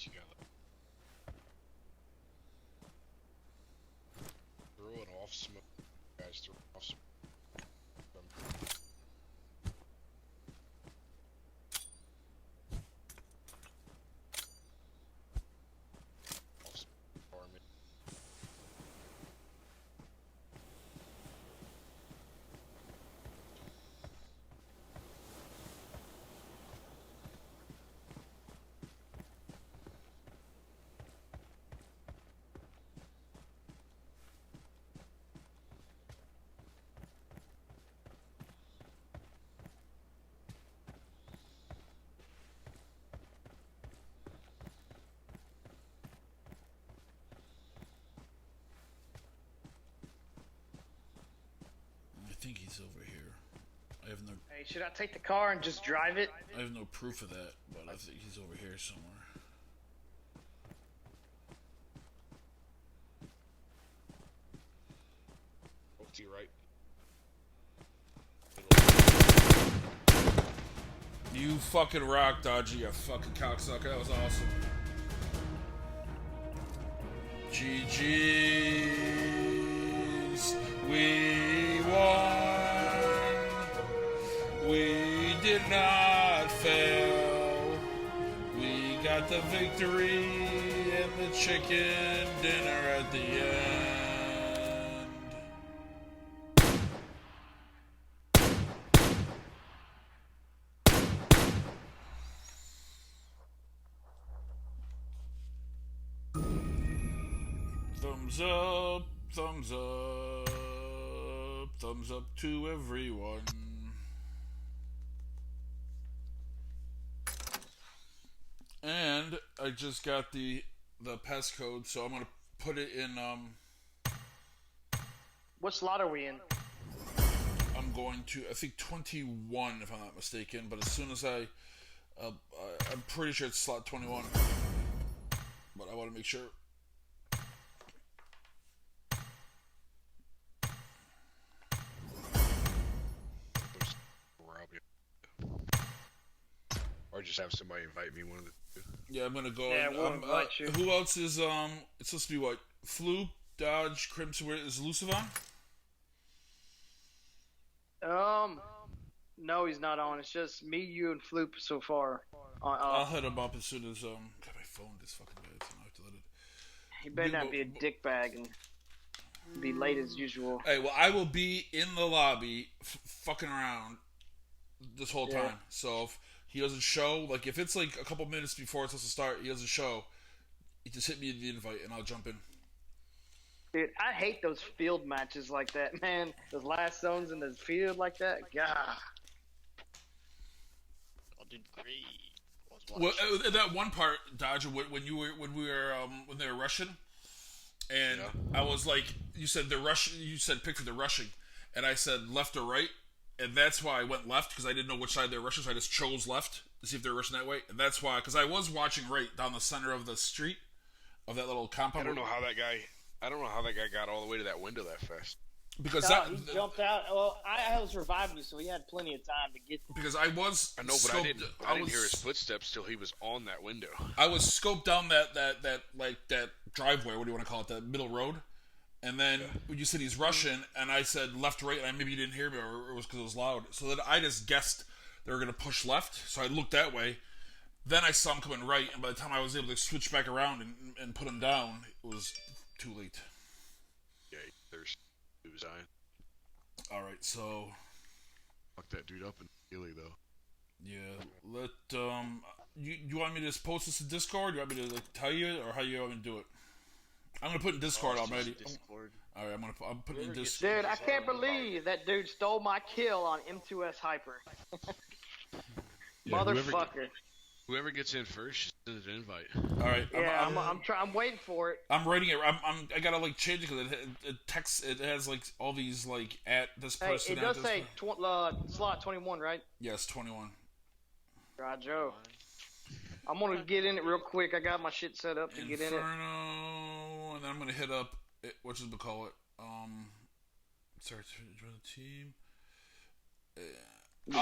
You got throw it off smoke, guys. Throw it off smoke. I think he's over here. I have no. Hey, should I take the car and just drive it? I have no proof of that, but I think he's over here somewhere. Over to your right. You fucking rock, Dodgy, you fucking cocksucker. That was awesome. GG's. We won. We did not fail. We got the victory and the chicken dinner at the end. Thumbs up, thumbs up, thumbs up to everyone. And I just got the passcode, so I'm gonna put it in. What slot are we in? I'm going to, I think 21, if I'm not mistaken. But as soon as I'm pretty sure it's slot 21. But I want to make sure. Or just have somebody invite me, one of the two. Yeah, I'm gonna go. Yeah, we'll invite you. Who else is It's supposed to be what? Floop, Dodge, Crimson. Where is Lucivan? No, he's not on. It's just me, you, and Floop so far. I'll hit him up as soon as God, my phone is fucking bad, so I have to let it. He better not be a dickbag. And be late as usual. Hey, well, I will be in the lobby fucking around this whole time. So if he doesn't show, like if it's like a couple minutes before it's supposed to start, he doesn't show, you just hit me in the invite and I'll jump in. Dude, I hate those field matches like that, man. Those last zones in the field like that. God. I did great. Well, that one part, Dodger, when we were when they were rushing, and I was like, you said they're rushing. You said Pickford, they're rushing, and I said left or right, and that's why I went left because I didn't know which side they were rushing, so I just chose left to see if they were rushing that way, and that's why because I was watching right down the center of the street of that little compound. I don't know how that guy got all the way to that window that fast. Because he jumped out. Well, I was reviving you, so he had plenty of time to get. Because I was. I know, but I didn't hear his footsteps till he was on that window. I was scoped down that driveway. What do you want to call it? That middle road. And then when you said he's Russian, and I said left, right, and maybe you didn't hear me, or it was because it was loud. So then I just guessed they were going to push left. So I looked that way. Then I saw him coming right, and by the time I was able to switch back around and put him down, it was too late. Yeah, he was dying. All right, so Fuck that dude up in Ely though. Yeah, you want me to just post this in Discord? You want me to like tell you, or how you want me to do it? I'm gonna put in Discord already. Discord. All right, I'm putting in Discord. Dude, I can't believe that dude stole my kill on M2S Hyper. Motherfucker. Whoever gets in first should send an invite. All right. Yeah, I'm waiting for it. I'm writing it. I gotta like change it because it text. It has like all these like at this person. Hey, it does say slot 21, right? Yes, 21. God, Joe. I'm gonna get in it real quick. I got my shit set up to get in it. Inferno, and then I'm gonna hit up. What should we call it? Sorry, to join the team.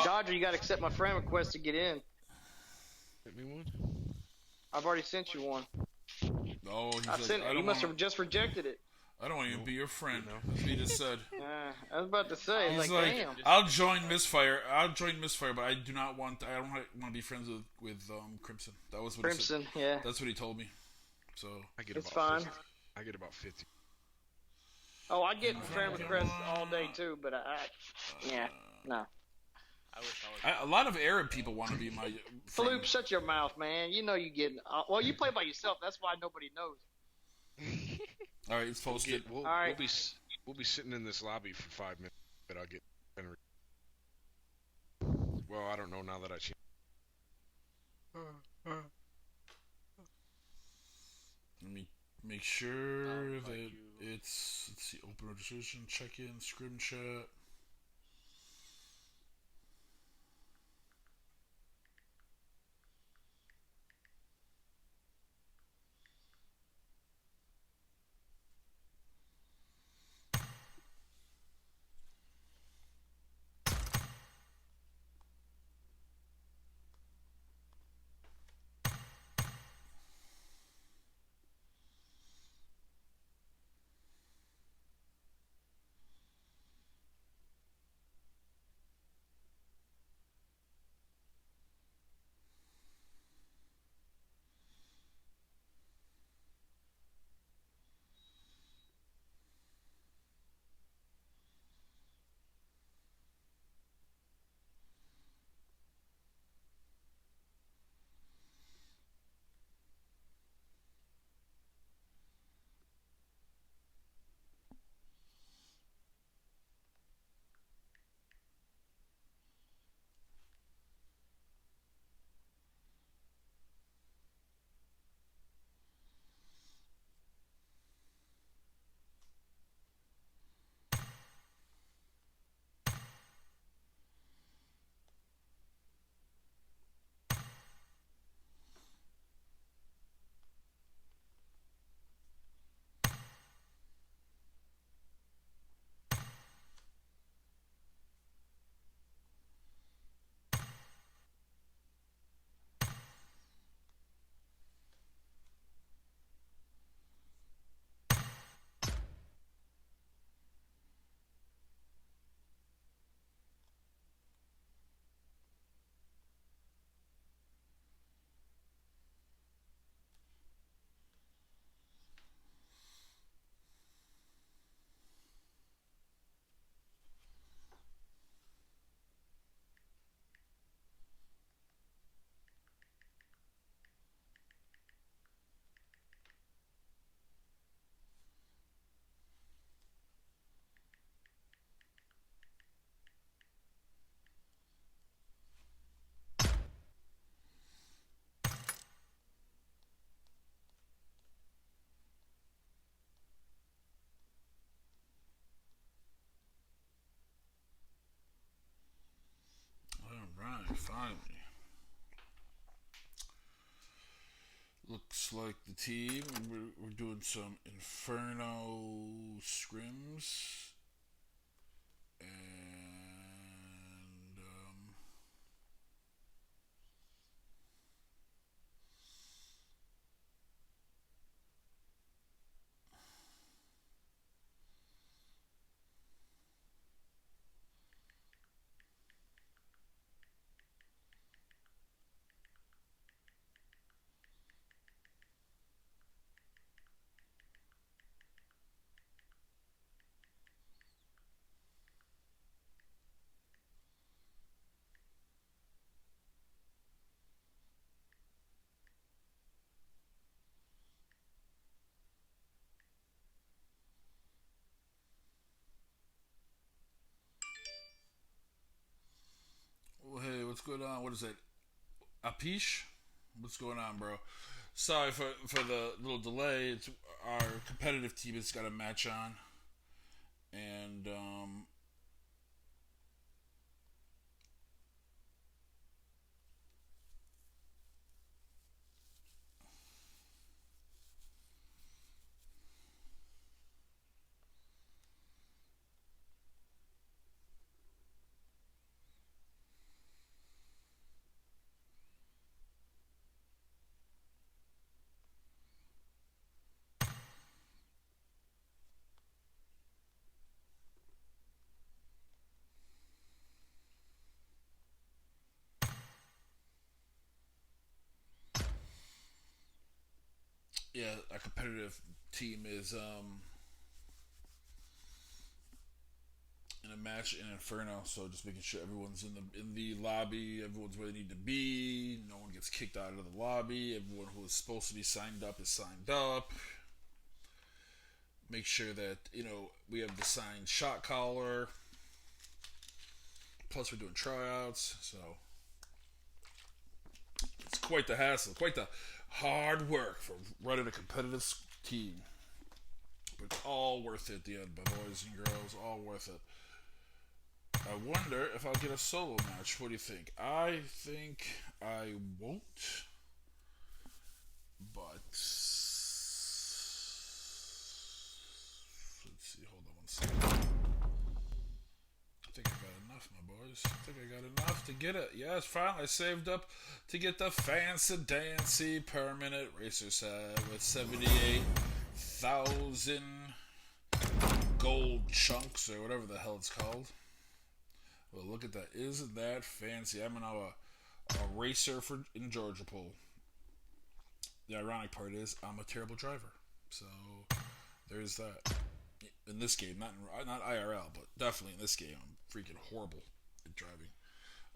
Dodger, you gotta accept my friend request to get in. Sent me one. I've already sent you one. Oh, You must have just rejected it. I don't want to even be your friend. That's what he just said. I was about to say. He's like, damn. I'll join MysFyr, but I don't want to be friends with Crimson. That was what Crimson. He said. Yeah. That's what he told me. So it's fine. 50. I get about 50. Oh, I get friend requests all day too, but no. I wish I was. A lot of Arab people want to be my friend. Floop, shut your mouth, man. You know you getting. Well, you play by yourself. That's why nobody knows. All right, it's posted. All right. We'll be sitting in this lobby for 5 minutes, but I'll get. Well, I don't know now that I changed. Let me make sure that it's. Let's see. Open registration. Check in. Scrim chat. Looks like the team. We're doing some Inferno scrims. And well, hey, what's going on? What is that? Apish? What's going on, bro? Sorry for the little delay. It's our competitive team has got a match on, and yeah, our competitive team is in a match in Inferno, so just making sure everyone's in the lobby, everyone's where they need to be, no one gets kicked out of the lobby, everyone who is supposed to be signed up is signed up. Make sure that, we have the signed shot caller. Plus we're doing tryouts, so it's quite the hassle, quite the hard work for running a competitive team. But it's all worth it at the end, my boys and girls, all worth it. I wonder if I'll get a solo match. What do you think? I think I won't. But let's see. Hold on one second. I think I got enough, my boys. I think I got enough to get it. Yes, finally I saved up to get the fancy dancy permanent racer set with 78,000 gold chunks or whatever the hell it's called. Well, look at that. Isn't that fancy? I'm now a racer in Georgia Pole. The ironic part is I'm a terrible driver. So there's that. In this game, not IRL, but definitely in this game, I'm freaking horrible at driving.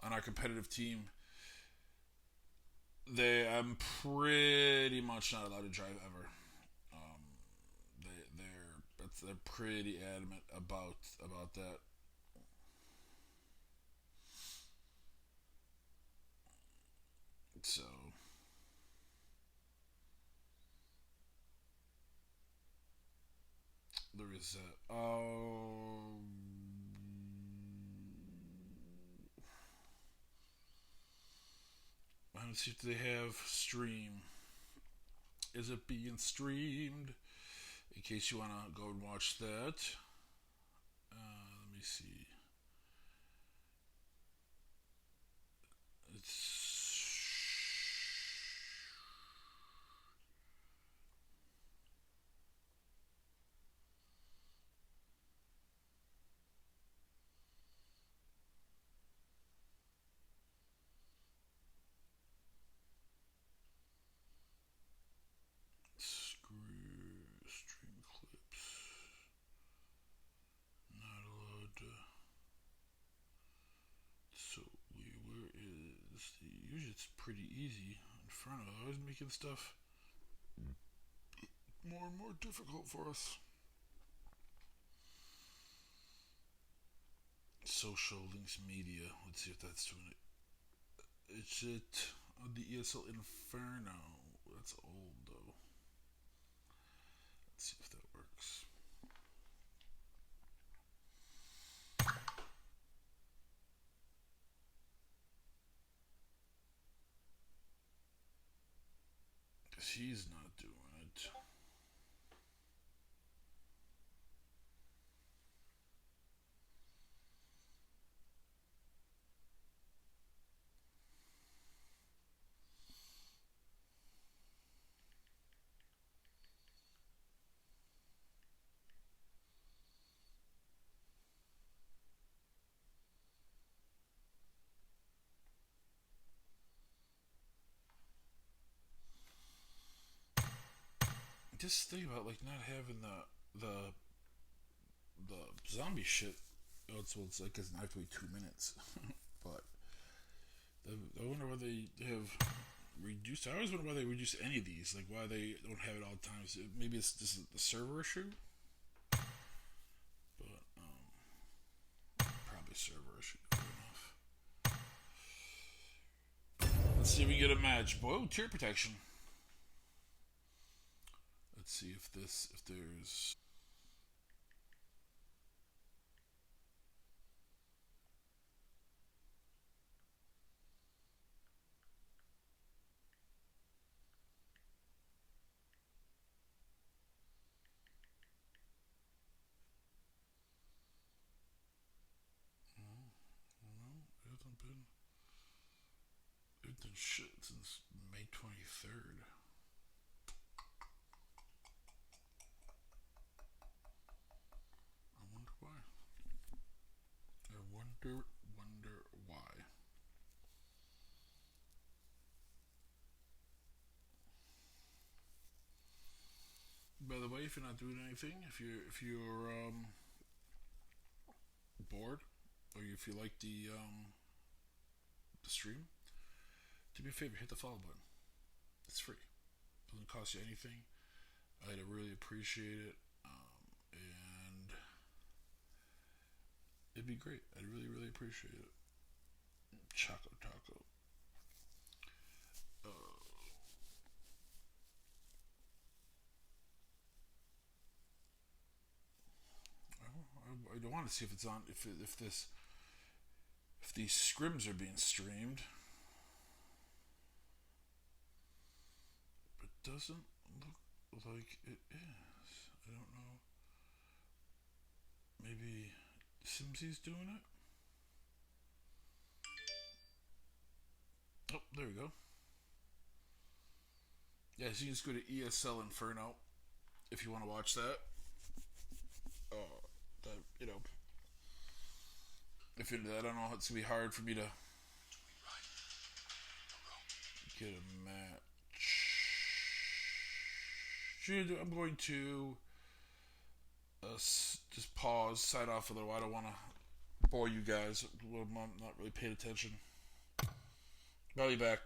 On our competitive team, I'm pretty much not allowed to drive ever. They're pretty adamant about that. So there is that. Let's see if they have stream. Is it being streamed? In case you want to go and watch that. Let me see. It's stream clips. Not allowed to. So where is the? Usually it's pretty easy in front of. I was making stuff more and more difficult for us. Social links media. Let's see if that's doing it. It's it on the ESL Inferno. That's old though. Let's see if that works. he's not doing it. Just think about like not having the zombie shit. It's like I have to wait 2 minutes, but I wonder why they have reduced. I always wonder why they reduce any of these. Like why they don't have it all the time. Maybe it's just the server issue, but probably server issue. Good enough. Let's see if we get a match. Whoa, tier protection. Let's see if there's. It hasn't been shit since May 23rd. I wonder why. I wonder why. By the way, if you're not doing anything, if you're bored, or if you like the stream, do me a favor, hit the follow button. It's free. Doesn't cost you anything. I'd really appreciate it, and it'd be great. I'd really appreciate it. Choco Taco. I don't want to see if it's on. If these scrims are being streamed, but it doesn't look like it is. I don't know. Maybe Simsy's doing it. Oh, there we go. Yeah, so you just go to ESL Inferno if you want to watch that. That if you're into that, I don't know. It's gonna be hard for me to get a match. I'm going to just pause, sign off a little. I don't want to bore you guys. I'm not really paying attention. I'll be back.